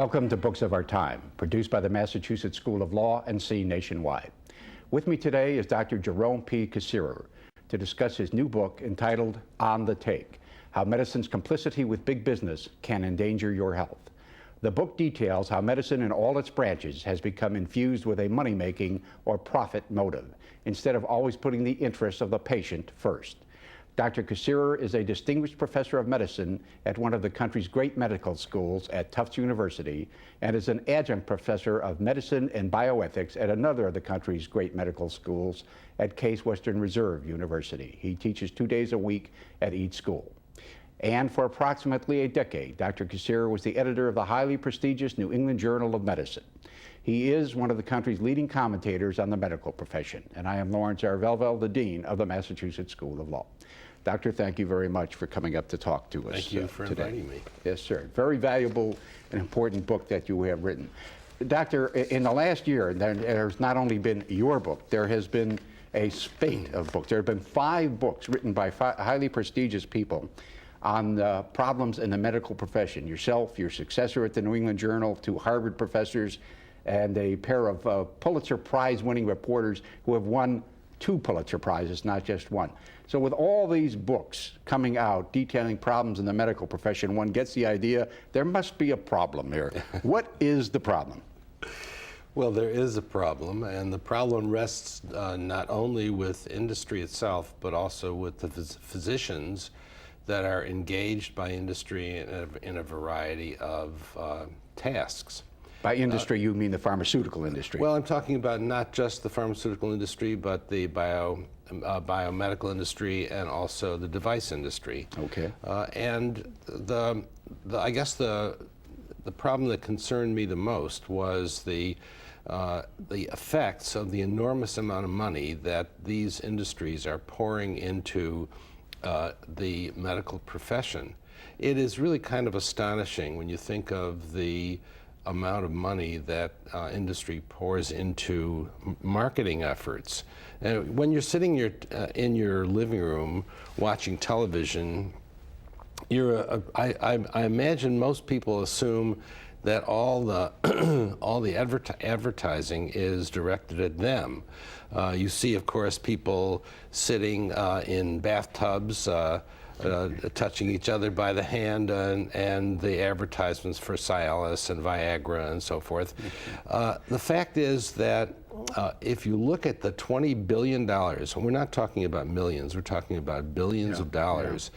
Welcome to Books of Our Time, produced by the Massachusetts School of Law and seen nationwide. With me today is Dr. Jerome P. Kassirer to discuss his new book entitled On the Take: How Medicine's Complicity with Big Business Can Endanger Your Health. The book details how medicine in all its branches has become infused with a money-making or profit motive, instead of always putting the interests of the patient first. Dr. Kassirer is a distinguished professor of medicine at one of the country's great medical schools at Tufts University, and is an adjunct professor of medicine and bioethics at another of the country's great medical schools at Case Western Reserve University. He teaches 2 days a week at each school. And for approximately a decade, Dr. Kassirer was the editor of the highly prestigious New England Journal of Medicine. He is one of the country's leading commentators on the medical profession, and I am Lawrence R. Velvel, the Dean of the Massachusetts School of Law. Doctor, thank you very much for coming up to talk to us Thank you for today. inviting me. Yes, sir. Very valuable and important book that you have written. Doctor, in the last year, there's not only been your book, there has been a spate of books. There have been 5 books written by highly prestigious people on problems in the medical profession. Yourself, your successor at the New England Journal, 2 Harvard professors, and a pair of Pulitzer Prize-winning reporters who have won 2 Pulitzer Prizes, not just 1. So with all these books coming out detailing problems in the medical profession, one gets the idea there must be a problem here. What is the problem? Well, there is a problem, and the problem rests not only with industry itself, but also with the physicians that are engaged by industry in a variety of tasks. By industry, you mean the pharmaceutical industry? Well, I'm talking about not just the pharmaceutical industry, but the biomedical industry and also the device industry. Okay. And I guess the problem that concerned me the most was the effects of the enormous amount of money that these industries are pouring into the medical profession. It is really kind of astonishing when you think of the amount of money that industry pours into marketing efforts. And when you're sitting in your living room watching television, I imagine most people assume that all the advertising is directed at them. You see, of course, people sitting in bathtubs, touching each other by the hand, and the advertisements for Cialis and Viagra and so forth. The fact is that if you look at the $20 billion, we're not talking about millions, we're talking about billions of dollars,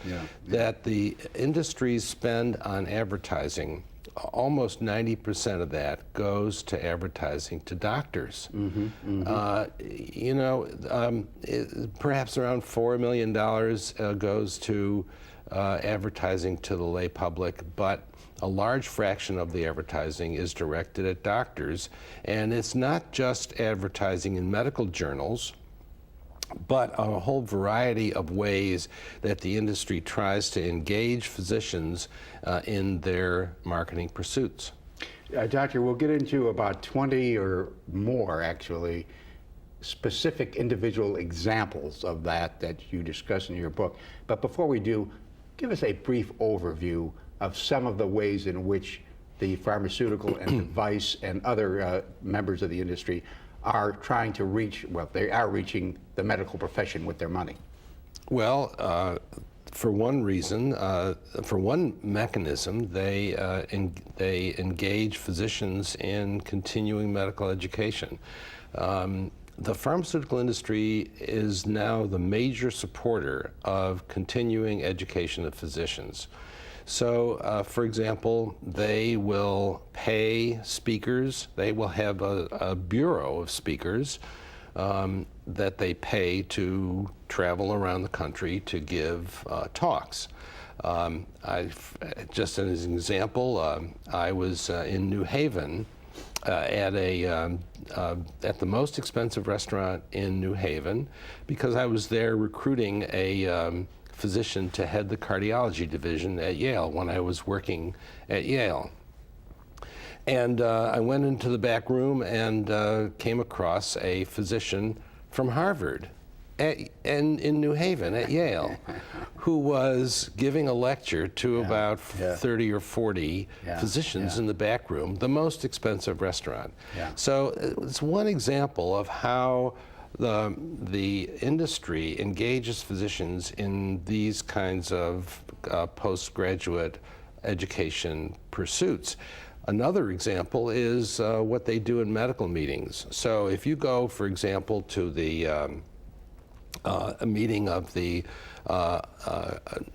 that the industries spend on advertising. Almost 90% of that goes to advertising to doctors. Perhaps around $4 million goes to advertising to the lay public, but a large fraction of the advertising is directed at doctors. And it's not just advertising in medical journals, but a whole variety of ways that the industry tries to engage physicians in their marketing pursuits. Doctor, we'll get into about 20 or more, actually, specific individual examples of that you discuss in your book. But before we do, give us a brief overview of some of the ways in which the pharmaceutical and device and other members of the industry are trying to reach, well, they are reaching the medical profession with their money. Well, for one reason, for one mechanism, they engage physicians in continuing medical education. The pharmaceutical industry is now the major supporter of continuing education of physicians. So, for example, they will pay speakers. They will have a bureau of speakers that they pay to travel around the country to give talks. Just as an example, I was in New Haven at the most expensive restaurant in New Haven because I was there recruiting a physician to head the cardiology division at Yale when I was working at Yale. And I went into the back room and came across a physician from Harvard in New Haven at Yale who was giving a lecture to about Yeah. 30 or 40 Yeah. physicians Yeah. in the back room, the most expensive restaurant. Yeah. So it's one example of how the industry engages physicians in these kinds of postgraduate education pursuits. Another example is what they do in medical meetings. So if you go, for example, to a meeting of the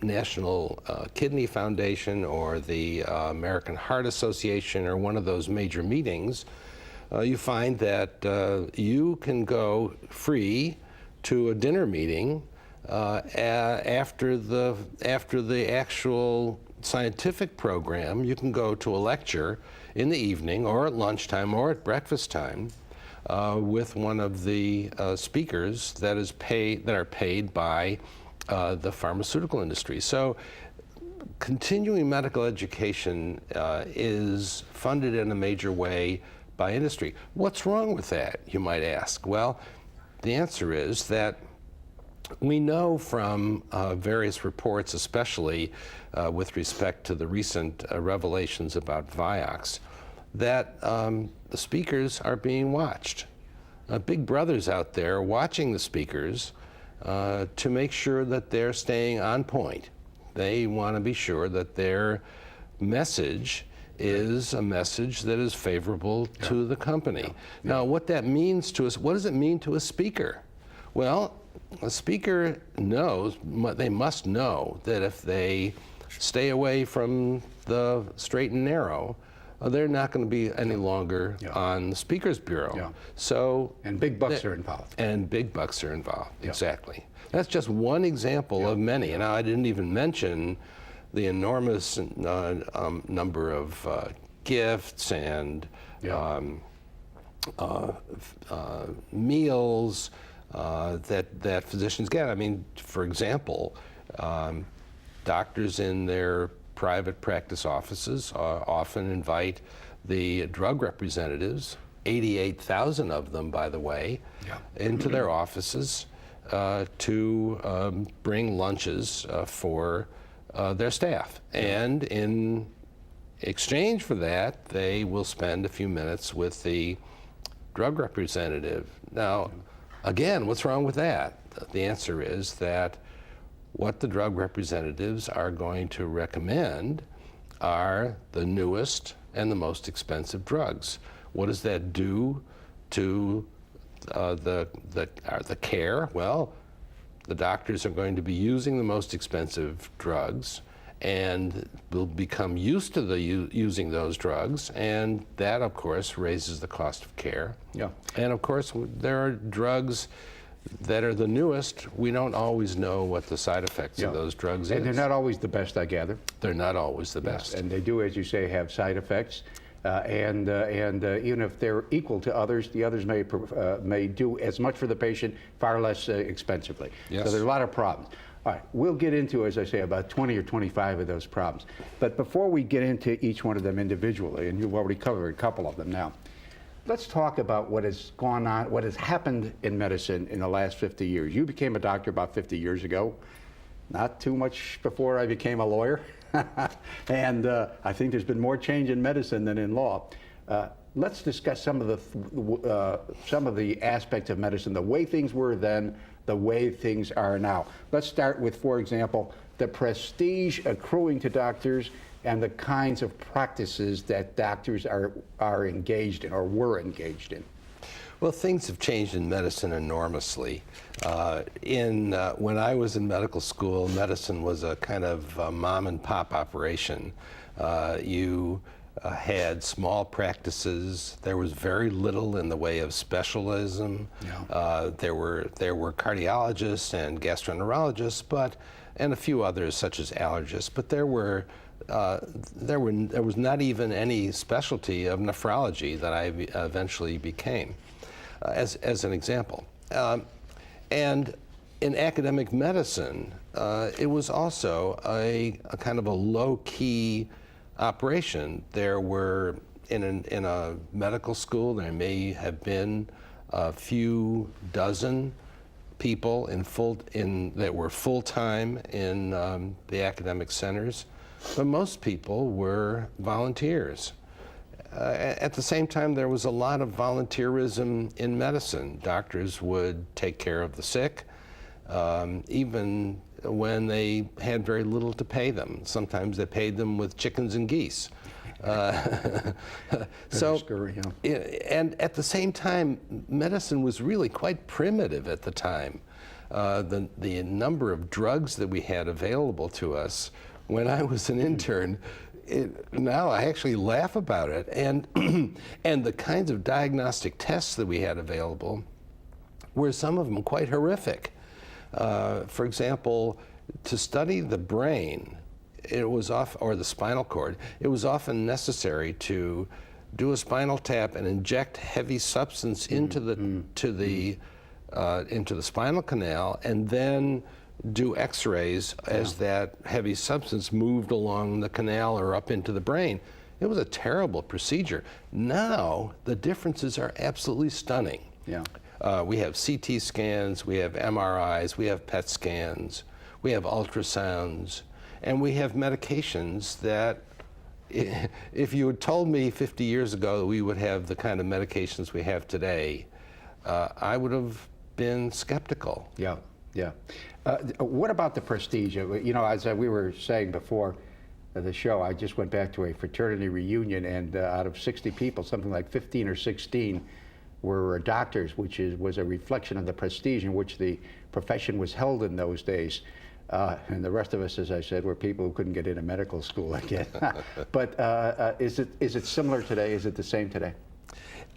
National Kidney Foundation or the American Heart Association or one of those major meetings, you find that you can go free to a dinner meeting after the actual scientific program. You can go to a lecture in the evening or at lunchtime or at breakfast time with one of the speakers that are paid by the pharmaceutical industry. So continuing medical education is funded in a major way by industry. What's wrong with that, you might ask? Well, the answer is that we know from various reports, especially with respect to the recent revelations about Vioxx, that the speakers are being watched. Big Brother's out there watching the speakers to make sure that they're staying on point. They want to be sure that their message is a message that is favorable to the company. Now, what that means to us, what does it mean to a speaker? Well, a speaker knows, they must know that if they stay away from the straight and narrow, they're not going to be any longer on the Speakers Bureau. Yeah. So, And big bucks are involved. and big bucks are involved, exactly. That's just one example of many. And I didn't even mention the enormous number of gifts and meals that physicians get. I mean, for example, doctors in their private practice offices often invite the drug representatives, 88,000 of them, by the way, into their offices to bring lunches for their staff. And in exchange for that, they will spend a few minutes with the drug representative. Now, again, what's wrong with that? The answer is that what the drug representatives are going to recommend are the newest and the most expensive drugs. What does that do to the care? Well, the doctors are going to be using the most expensive drugs and will become used to using those drugs, and that, of course, raises the cost of care. And of course, there are drugs that are the newest. We don't always know what the side effects of those drugs And is. they're not always the best, I gather. They're not always the best. And they do, as you say, have side effects. And even if they're equal to others, the others may do as much for the patient, far less expensively. So there's a lot of problems. All right, we'll get into, as I say, about 20 or 25 of those problems. But before we get into each one of them individually, and you've already covered a couple of them now, let's talk about what has gone on, what has happened in medicine in the last 50 years. You became a doctor about 50 years ago, not too much before I became a lawyer. And I think there's been more change in medicine than in law. Let's discuss some of the aspects of medicine, the way things were then, the way things are now. Let's start with, for example, the prestige accruing to doctors and the kinds of practices that doctors are engaged in or were engaged in. Well, things have changed in medicine enormously. When I was in medical school, medicine was a kind of mom and pop operation. You had small practices. There was very little in the way of specialism. There were cardiologists and gastroenterologists, and a few others such as allergists. But there was not even any specialty of nephrology that I eventually became, as an example. And in academic medicine, it was also a kind of a low-key operation. There were, in a medical school, there may have been a few dozen people that were full-time in the academic centers, but most people were volunteers. At the same time, there was a lot of volunteerism in medicine. Doctors would take care of the sick, even when they had very little to pay them. Sometimes they paid them with chickens and geese. And at the same time, medicine was really quite primitive at the time. The number of drugs that we had available to us when I was an intern, now I actually laugh about it. And, and the kinds of diagnostic tests that we had available were some of them quite horrific. For example, to study the brain, or the spinal cord, it was often necessary to do a spinal tap and inject heavy substance into the spinal canal, and then do X-rays as that heavy substance moved along the canal or up into the brain. It was a terrible procedure. Now the differences are absolutely stunning. Yeah. We have CT scans, we have MRIs, we have PET scans, we have ultrasounds, and we have medications that, if you had told me 50 years ago that we would have the kind of medications we have today, I would have been skeptical. Yeah, yeah. What about the prestige? You know, as we were saying before the show, I just went back to a fraternity reunion, and out of 60 people, something like 15 or 16 were doctors, which was a reflection of the prestige in which the profession was held in those days. And the rest of us, as I said, were people who couldn't get into medical school again. But is it similar today? Is it the same today?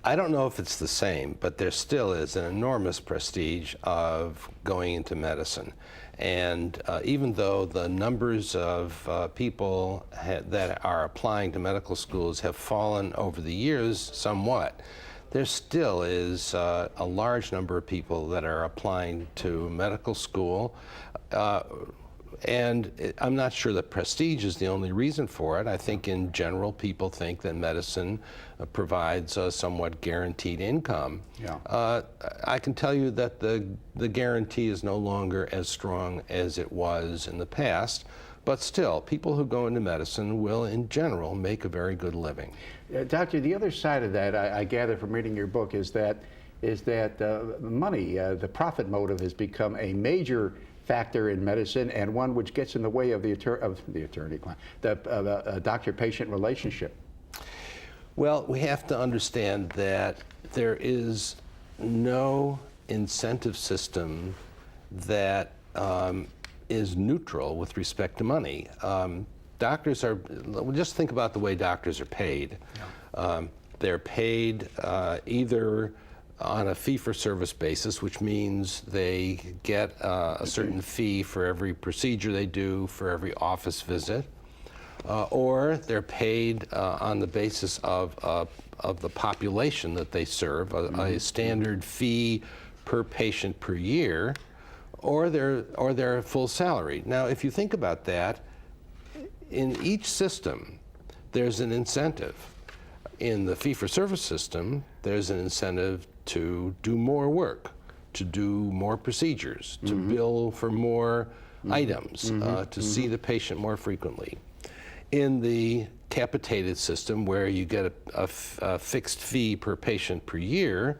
I don't know if it's the same, but there still is an enormous prestige of going into medicine. And even though the numbers of people that are applying to medical schools have fallen over the years somewhat, there still is a large number of people that are applying to medical school. And I'm not sure that prestige is the only reason for it. I think in general people think that medicine provides a somewhat guaranteed income. Yeah. I can tell you that the guarantee is no longer as strong as it was in the past, but still, people who go into medicine will in general make a very good living. Doctor, the other side of that, I gather from reading your book, is that money, the profit motive, has become a major factor in medicine, and one which gets in the way of the doctor-patient relationship. Well, we have to understand that there is no incentive system that is neutral with respect to money. Doctors are, just think about the way doctors are paid. Yeah. They're paid either on a fee-for-service basis, which means they get a certain fee for every procedure they do, for every office visit, or they're paid on the basis of the population that they serve, a standard fee per patient per year, or they're full salary. Now, if you think about that, in each system, there's an incentive. In the fee-for-service system, there's an incentive to do more work, to do more procedures, to bill for more items, to see the patient more frequently. In the capitated system, where you get a fixed fee per patient per year,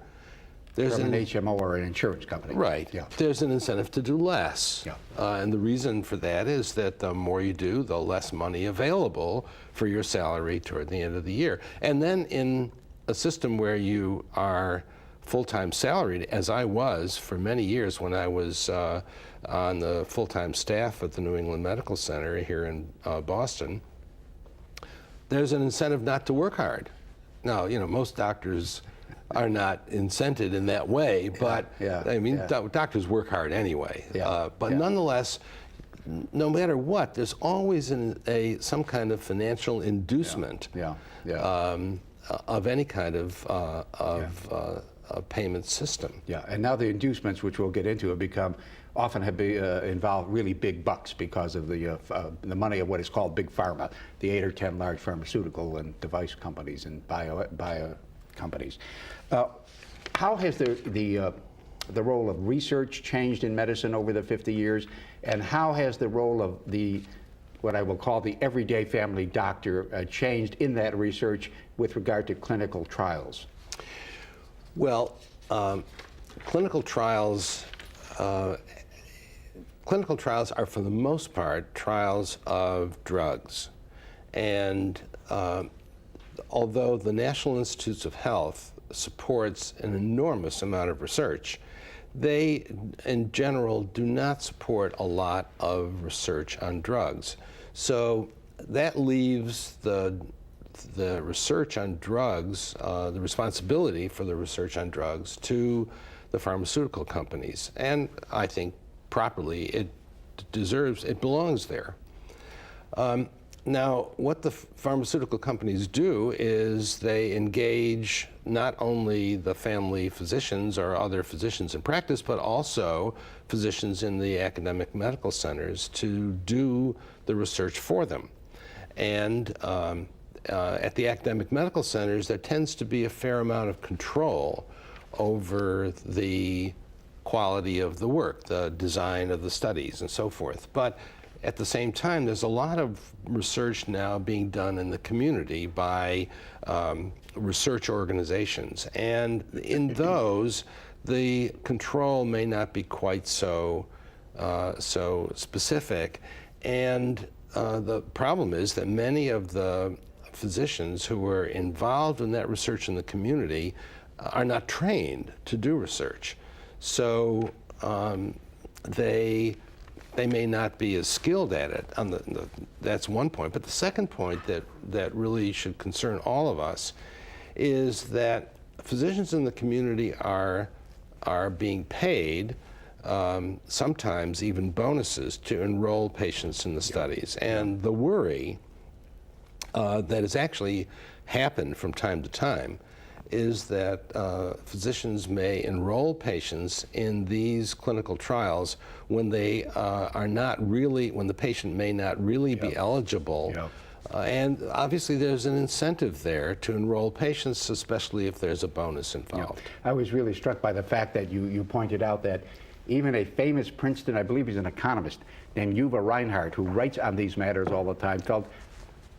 there's an HMO or an insurance company. Right. Yeah. There's an incentive to do less. Yeah. And the reason for that is that the more you do, the less money available for your salary toward the end of the year. And then in a system where you are full-time salaried, as I was for many years when I was on the full-time staff at the New England Medical Center here in Boston, there's an incentive not to work hard. Now, you know, most doctors are not incented in that way, but I mean, doctors work hard anyway. But nonetheless, no matter what, there's always some kind of financial inducement of any kind of payment system. Yeah, and now the inducements, which we'll get into, have often involved really big bucks because of the money of what is called big pharma, the 8 or 10 large pharmaceutical and device companies and bio companies. How has the the role of research changed in medicine over the 50 years? And how has the role of what I will call the everyday family doctor changed in that research with regard to clinical trials? Well, clinical trials are, for the most part, trials of drugs. And although the National Institutes of Health supports an enormous amount of research, they, in general, do not support a lot of research on drugs. So that leaves the research on drugs, the responsibility for the research on drugs, to the pharmaceutical companies. And I think properly it belongs there. Now, what the pharmaceutical companies do is they engage not only the family physicians or other physicians in practice, but also physicians in the academic medical centers to do the research for them. And at the academic medical centers, there tends to be a fair amount of control over the quality of the work, the design of the studies, and so forth. But at the same time, there's a lot of research now being done in the community by research organizations. And in those, the control may not be quite so specific. And the problem is that many of the physicians who are involved in that research in the community are not trained to do research. So they may not be as skilled at it. That's one point. But the second point that really should concern all of us is that physicians in the community are being paid, sometimes even bonuses, to enroll patients in the studies. And the worry that has actually happened from time to time is that physicians may enroll patients in these clinical trials when they are not really, when the patient may not really be eligible. And obviously there's an incentive there to enroll patients, especially if there's a bonus involved. I was really struck by the fact that you pointed out that even a famous Princeton, I believe he's an economist, named Yuval Reinhardt, who writes on these matters all the time, felt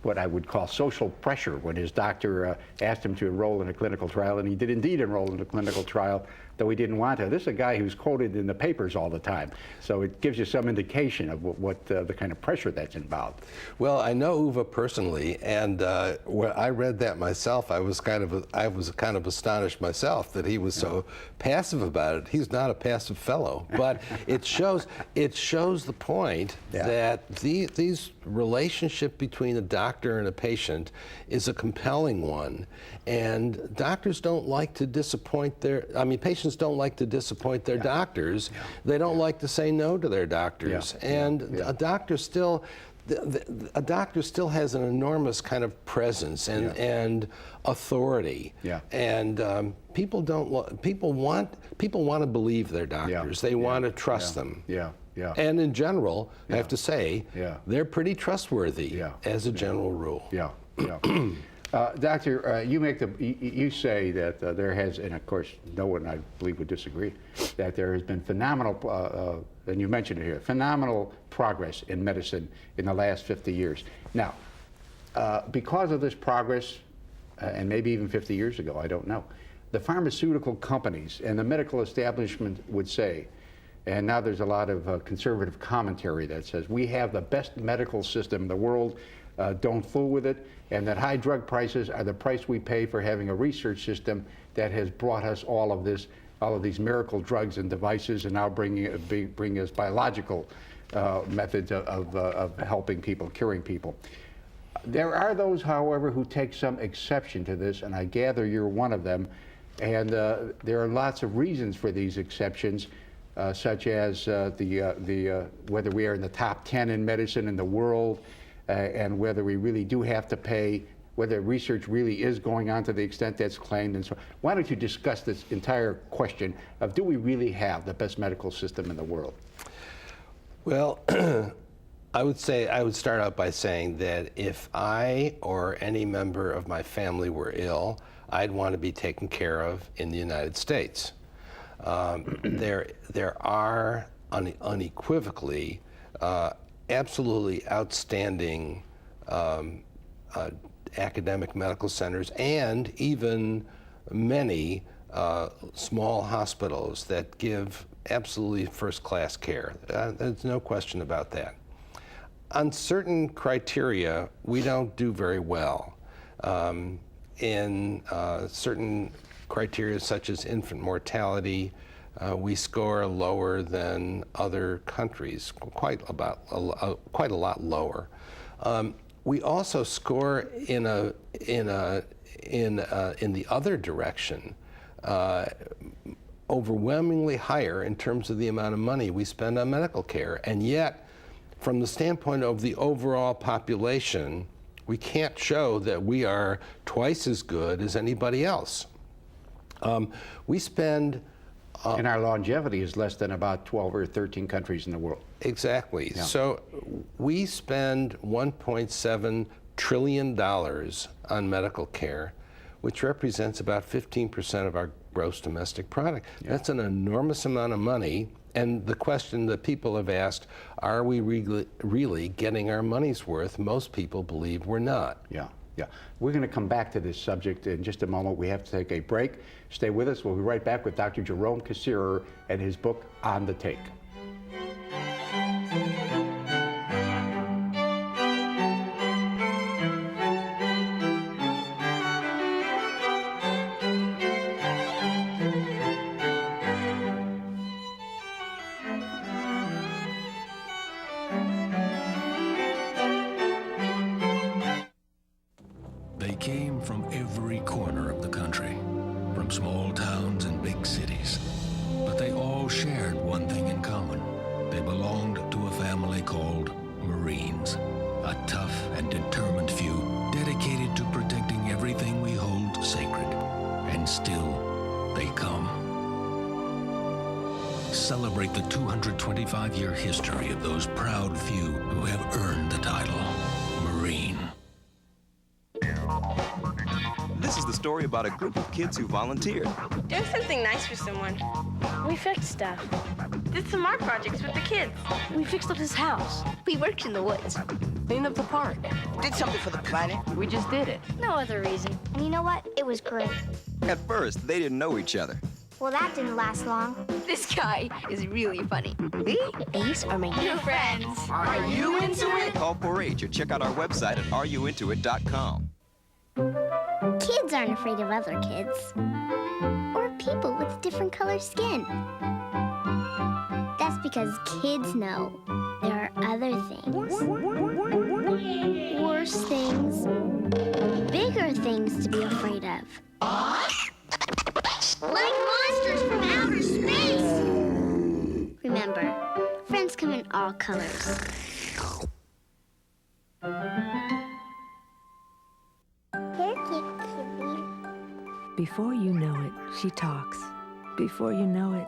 what I would call social pressure when his doctor asked him to enroll in a clinical trial, and he did indeed enroll in a clinical trial, though he didn't want to. This is a guy who's quoted in the papers all the time, so it gives you some indication of what the kind of pressure that's involved. Well, I know Uwe personally, and when I read that myself, I was kind of astonished myself that he was so passive about it. He's not a passive fellow, but it shows the point that these relationship between a doctor and a patient is a compelling one, and doctors don't like to disappoint patients don't like to disappoint their doctors. They don't like to say no to their doctors, and a doctor still has an enormous kind of presence and authority. And people want to believe their doctors. They want to trust them. And in general, I have to say, they're pretty trustworthy as a general rule. Doctor, you say that there has, and of course no one I believe would disagree, that there has been phenomenal, and you mentioned it here, phenomenal progress in medicine in the last 50 years. Now, because of this progress, and maybe even 50 years ago, I don't know, the pharmaceutical companies and the medical establishment would say, and now there's a lot of conservative commentary that says we have the best medical system in the world, don't fool with it, and that high drug prices are the price we pay for having a research system that has brought us all of these miracle drugs and devices, and now bringing us biological methods of helping people, curing people. There are those, however, who take some exception to this, and I gather you're one of them, and there are lots of reasons for these exceptions, such as whether we are in the top 10 in medicine in the world, and whether we really do have to pay, whether research really is going on to the extent that's claimed, and so on. Why don't you discuss this entire question of, do we really have the best medical system in the world? Well, I would start out by saying that if I or any member of my family were ill, I'd want to be taken care of in the United States. There are unequivocally absolutely outstanding academic medical centers and even many small hospitals that give absolutely first-class care. There's no question about that. On certain criteria, we don't do very well. In certain criteria such as infant mortality, we score lower than other countries, quite a lot lower. We also score in the other direction, overwhelmingly higher in terms of the amount of money we spend on medical care, and yet, from the standpoint of the overall population, we can't show that we are twice as good as anybody else. We spend and our longevity is less than about 12 or 13 countries in the world. Exactly. Yeah. So we spend $1.7 trillion on medical care, which represents about 15% of our gross domestic product. Yeah. That's an enormous amount of money. And the question that people have asked, are we really getting our money's worth? Most people believe we're not. Yeah. Yeah, we're going to come back to this subject in just a moment. We have to take a break. Stay with us. We'll be right back with Dr. Jerome Kassirer and his book, On the Take. They came from every corner of the country, from small towns and big cities. But they all shared one thing in common. They belonged to a family called Marines, a tough and determined few dedicated to protecting everything we hold sacred. And still, they come. Celebrate the 225-year history of those proud few who have earned the title Marine. This is the story about a group of kids who volunteered. Doing something nice for someone. We fixed stuff. Did some art projects with the kids. We fixed up his house. We worked in the woods. Cleaned up the park. Did something for the planet. We just did it. No other reason. And you know what? It was great. At first, they didn't know each other. Well, that didn't last long. This guy is really funny. Me? These are my new friends. Are you into it? Call 4-H or check out our website at areyouintoit.com. Kids aren't afraid of other kids. Or people with different color skin. That's because kids know there are other things. Worse things. Bigger things to be afraid of. Like monsters from outer space! Remember, friends come in all colors. Before you know it, she talks. Before you know it,